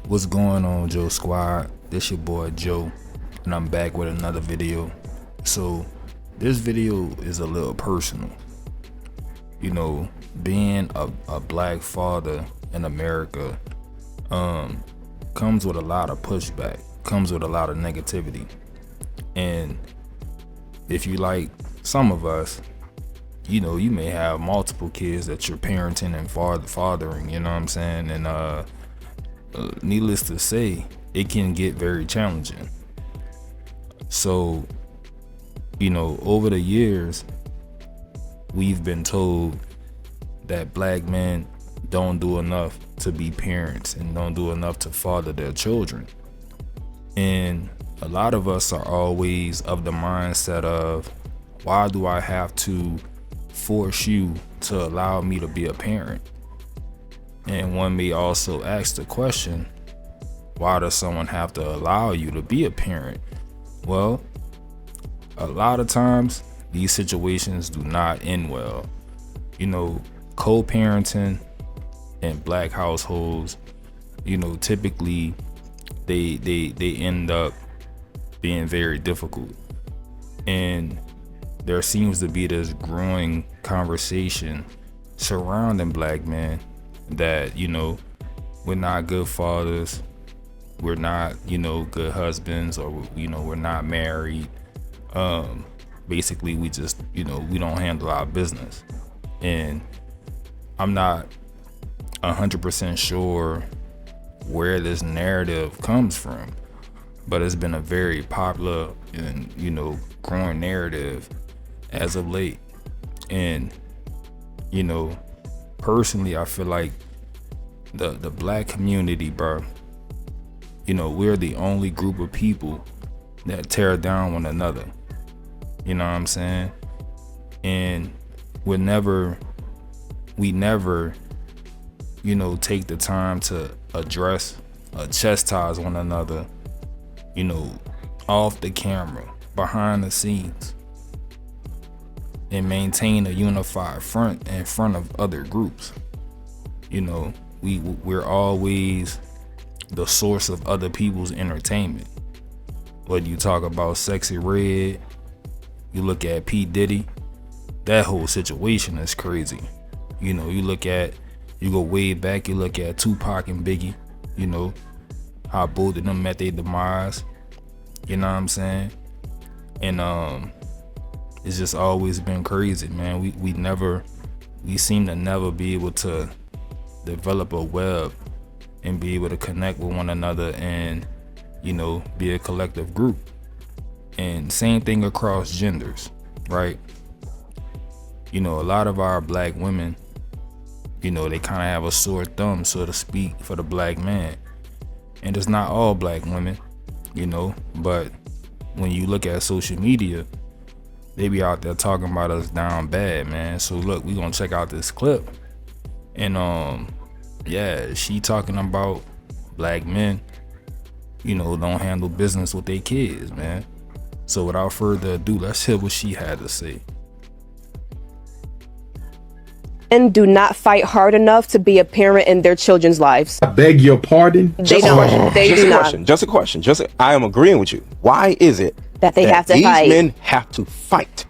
What's going on, Joe Squad? This your boy Joe, and I'm back with another video. So this video is a little personal. You know, being a black father in America comes with a lot of pushback, comes with a lot of negativity. And if you like some of us, you know, you may have multiple kids that you're parenting and fathering, you know what I'm saying? And needless to say, it can get very challenging. So, you know, over the years, we've been told that black men don't do enough to be parents and don't do enough to father their children. And a lot of us are always of the mindset of, why do I have to force you to allow me to be a parent? And one may also ask the question, why does someone have to allow you to be a parent? Well, a lot of times these situations do not end well. You know, co-parenting in black households, you know, typically they end up being very difficult. And there seems to be this growing conversation surrounding black men that, you know, we're not good fathers, we're not, you know, good husbands, or, you know, we're not married. Basically we just, you know, we don't handle our business. And I'm not 100% sure where this narrative comes from, but it's been a very popular and, you know, growing narrative as of late. And, you know, personally, I feel like the black community, bro, you know, we're the only group of people that tear down one another. You know what I'm saying? And we never, you know, take the time to address, chastise one another, you know, off the camera, behind the scenes, and maintain a unified front in front of other groups. You know, we're always the source of other people's entertainment. Whether you talk about Sexy Red, you look at P. Diddy, that whole situation is crazy. You know, you go way back, you look at Tupac and Biggie, you know, how both of them met their demise. You know what I'm saying? And it's just always been crazy, man. We seem to never be able to develop a web and be able to connect with one another and, you know, be a collective group. And same thing across genders, right? You know, a lot of our black women, you know, they kind of have a sore thumb, so to speak, for the black man. And it's not all black women, you know, but when you look at social media, they be out there talking about us down bad, man. So look, we gonna check out this clip. And yeah, she talking about black men, you know, don't handle business with their kids, man. So without further ado, let's hear what she had to say. And do not fight hard enough to be a parent in their children's lives. I beg your pardon? They don't. They do not. Just a question. I am agreeing with you. Why is it that they have to these fight? Men have to fight?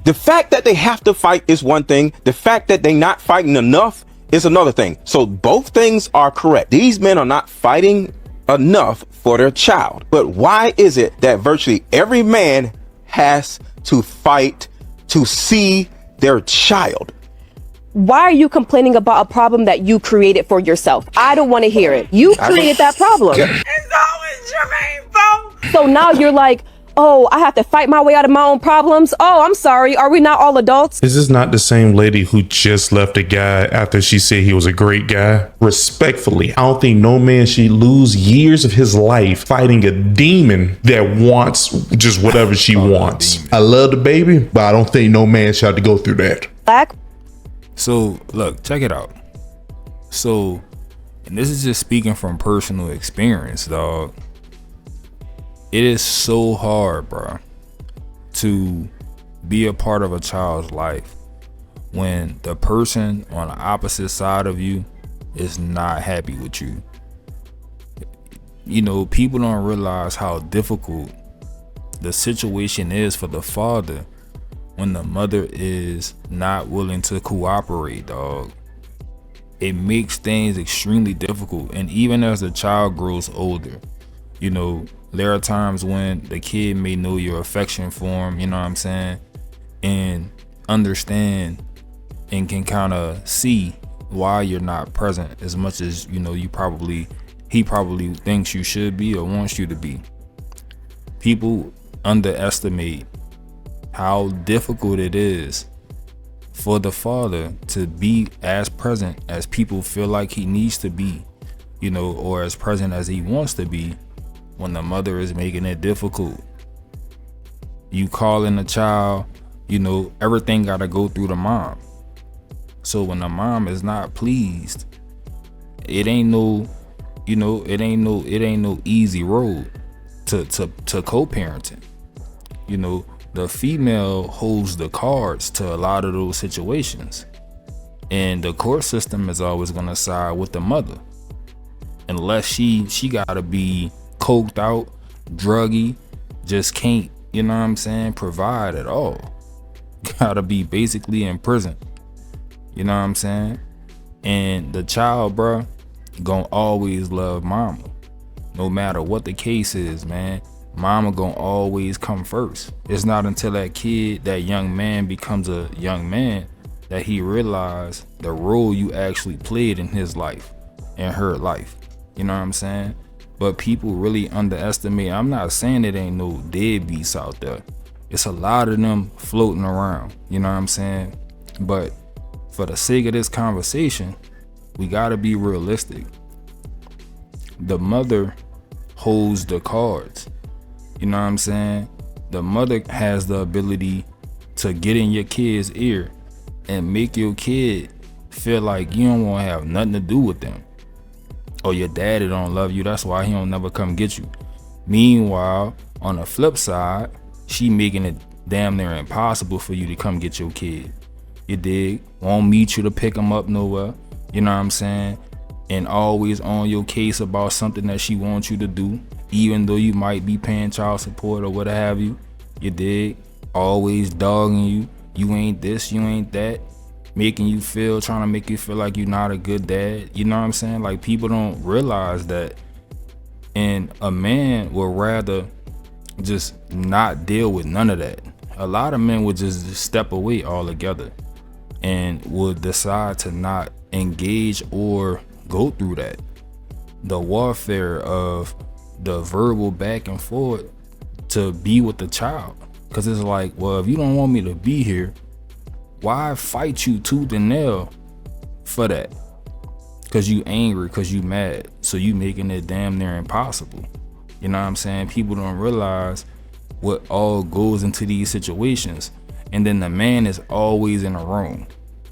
The fact that they have to fight is one thing. The fact that they're not fighting enough is another thing. So both things are correct. These men are not fighting enough for their child. But why is it that virtually every man has to fight to see their child? Why are you complaining about a problem that you created for yourself? I don't want to hear it. You created that problem. It's always Jermaine fault. So now you're like, oh, I have to fight my way out of my own problems. Oh, I'm sorry. Are we not all adults? Is this not the same lady who just left a guy after she said he was a great guy? Respectfully, I don't think no man should lose years of his life fighting a demon that wants just whatever she wants. I love the baby, but I don't think no man should have to go through that. Black. So look, check it out. So, and this is just speaking from personal experience, dog. It is so hard, bro, to be a part of a child's life when the person on the opposite side of you is not happy with you. you know, people don't realize how difficult the situation is for the father when the mother is not willing to cooperate, dog. It makes things extremely difficult. And even as the child grows older, you know, there are times when the kid may know your affection for him, you know what I'm saying, and understand and can kind of see why you're not present as much as, you know, he probably thinks you should be or wants you to be. People underestimate how difficult it is for the father to be as present as people feel like he needs to be, you know, or as present as he wants to be when the mother is making it difficult. You calling the child, you know, everything gotta go through the mom. So when the mom is not pleased, it ain't no, you know, it ain't no easy road to co-parenting. You know, the female holds the cards to a lot of those situations, and the court system is always gonna side with the mother, unless she gotta be coked out, druggy, just can't, you know what I'm saying, provide at all. Gotta be basically in prison, you know what I'm saying. And the child, bruh, gonna always love mama, no matter what the case is, man. Mama gonna always come first. It's not until that kid, that young man, becomes a young man that he realized the role you actually played in his life and her life, you know what I'm saying. But people really underestimate. I'm not saying it ain't no deadbeats out there. It's a lot of them floating around, you know what I'm saying. But for the sake of this conversation, we gotta be realistic. The mother holds the cards, you know what I'm saying. The mother has the ability to get in your kid's ear and make your kid feel like you don't want to have nothing to do with them, or your daddy don't love you, that's why he don't never come get you. Meanwhile, on the flip side, she making it damn near impossible for you to come get your kid. You dig? Won't meet you to pick him up nowhere, you know what I'm saying, and always on your case about something that she wants you to do, even though you might be paying child support or what have you. You dig? Always dogging you. You ain't this, you ain't that, trying to make you feel like you're not a good dad. You know what I'm saying? Like, people don't realize that. And a man would rather just not deal with none of that. A lot of men would just step away altogether and would decide to not engage or go through that. The warfare of the verbal back and forth to be with the child. Because it's like, well, if you don't want me to be here, why fight you tooth and nail for that? Because you angry, because you mad. So you making it damn near impossible. You know what I'm saying? People don't realize what all goes into these situations. And then the man is always in the wrong.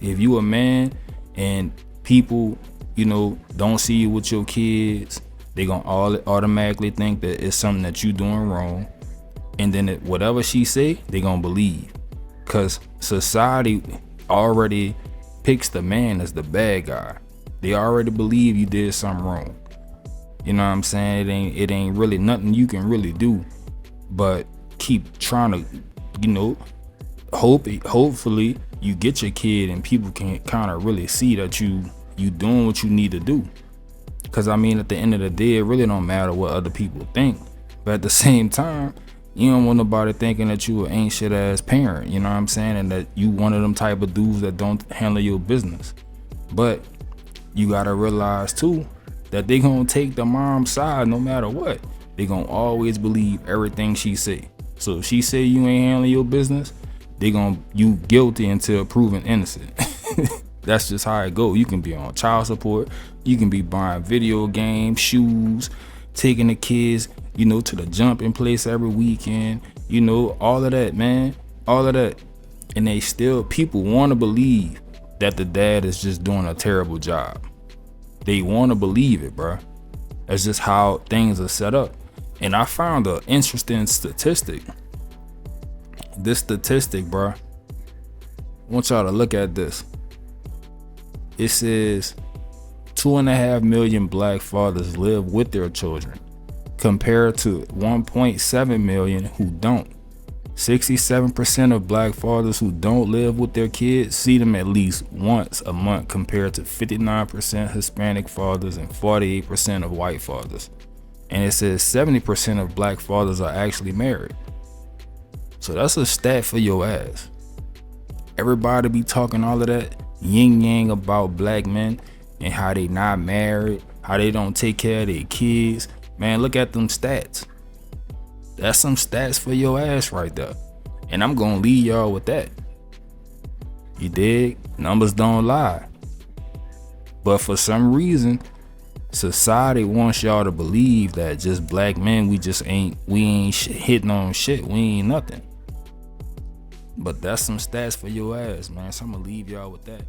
If you a man and people, you know, don't see you with your kids, they gonna automatically think that it's something that you doing wrong. And then whatever she say, they gonna believe. Cause society already picks the man as the bad guy. They already believe you did something wrong. You know what I'm saying? It ain't really nothing you can really do but keep trying to, you know, hopefully you get your kid and people can kind of really see that you doing what you need to do. Cause I mean, at the end of the day, it really don't matter what other people think. But at the same time, you don't want nobody thinking that you an ain't shit ass parent, you know what I'm saying? And that you one of them type of dudes that don't handle your business. But you gotta realize too, that they gonna take the mom's side no matter what. They gonna always believe everything she say. So if she say you ain't handling your business, you guilty until proven innocent. That's just how it go. You can be on child support. You can be buying video games, shoes, taking the kids, you know, to the jumping place every weekend. You know, all of that, man. All of that. And people want to believe that the dad is just doing a terrible job. They want to believe it, bruh. That's just how things are set up. And I found an interesting statistic. This statistic, bruh, I want y'all to look at this. It says 2.5 million black fathers live with their children compared to 1.7 million who don't. 67% of black fathers who don't live with their kids see them at least once a month, compared to 59% Hispanic fathers and 48% of white fathers. And it says 70% of black fathers are actually married. So that's a stat for your ass. Everybody be talking all of that yin yang about black men and how they not married, how they don't take care of their kids. Man, look at them stats. That's some stats for your ass right there. And I'm gonna leave y'all with that. You dig? Numbers don't lie. But for some reason, society wants y'all to believe that just black men, we ain't hitting on shit. We ain't nothing. But that's some stats for your ass, man. So I'm gonna leave y'all with that.